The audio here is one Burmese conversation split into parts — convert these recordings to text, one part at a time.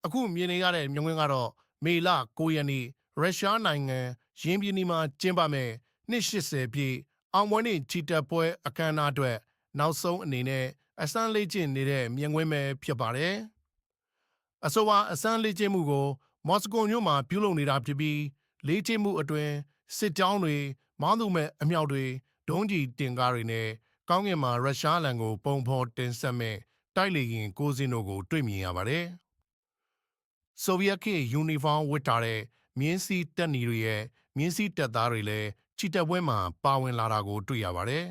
အခုမြင်နေရတဲ့မြင်ကွင်းကတော့မေလ9ရက်နေ့ရုရှားနိုင်ငံရင်းပြည်နယ်မှာကျင်းပမယ်နှစ်80ပြည့်အောင်ပွဲနေ့ချီတက်ပွဲအခမ်းအနားအတွက်နောက်ဆုံးအနေနဲ့အစမ်းလေးကျင့်နေတဲ့မြင်ကွင်းပဲဖြစ်ပါတယ်။အဆိုပါအစမ်းလေးကျင့်မှုကိုမော်စကိုမြို့မှာပြုလုပ်နေတာဖြစ်ပြီးလေးကျင့်မှုအတွင်းစစ်ကြောင်းတွေမောင်းသူမဲ့အမြောက်တွေဒုံးကျည်တင်ကားတွေနဲ့ကောင်းကင်မှာရုရှားလန်ကိုပုံဖော်တင်ဆက်မဲ့တိုက်လေရင်ကိုစင်းတို့ကိုတွေ့မြင်ရပါတယ်။ဆိုဗီယက်ခေတ်ယူနီဖောင်းဝတ်ထားတဲ့မြင်းစည်းတပ်ညီတွေရဲ့မြင်းစည်းတပ်သားတွေလည်းချီတက်ပွဲမှာပါဝင်လာတာကိုတွေ့ရပါတယ်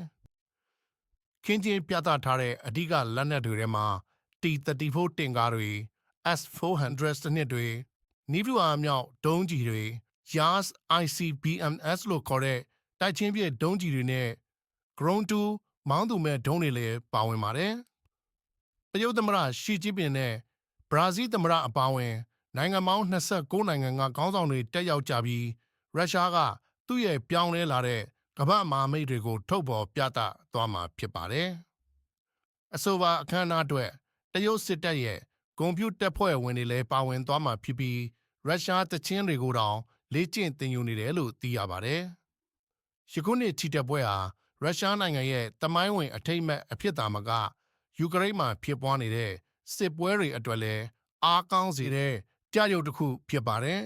။ခင်းကျင်းပြသထားတဲ့အဓိကလက်နက်တွေထဲမှာ T-34 တင်ကားတွေ S-400 စနစ်တွေနီးဗျူဟာမြောက်ဒုံးကျည်တွေ YAS ICBMS လို့ခေါ်တဲ့တိုက်ချင်းပြည့်ဒုံးကျည်တွေနဲ့ Ground 2မောင်းသူမဲ့ဒုံးတွေလည်းပါဝင်ပါတယ်။တရုတ်သမ္မတရှီကျင်းပင်နဲ့ဘရာဇီးသမ္မတအပါအဝင်နိုင်ငံပေါင်း29နိုင်ငံကခေါင်းဆောင်တွေတက်ရောက်ကြပြီးရုရှားကသူ့ရဲ့ပြောင်းလဲလာတဲ့ကမ္ဘာမဟာမိတ်တွေကိုထုတ်ဖော်ပြသသွားမှာဖြစ်ပါတယ်။အဆိုပါအခမ်းအနားအတွက်တရုတ်စစ်တပ်ရဲ့ဂုဏ်ပြုတပ်ဖွဲ့ဝင်တွေလည်းပါဝင်သွားမှာဖြစ်ပြီးရုရှားတချင်းတွေကိုတောင်လေ့ကျင့်သင်ယူနေတယ်လို့သိရပါတယ်။ယခုနှစ်ချီတက်ပွဲဟာရုရှားနိုင်ငံရဲ့တမိုင်းဝင်အထိတ်အမှတ်အဖြစ်သာမကယူကရိန်းမှာဖြစ်ပွားနေတဲ့စစ်ပွဲတွေအတွက်လည်းအားကောင်းစေတဲ့ကြရုပ်တစ်ခုဖြစ်ပါတယ်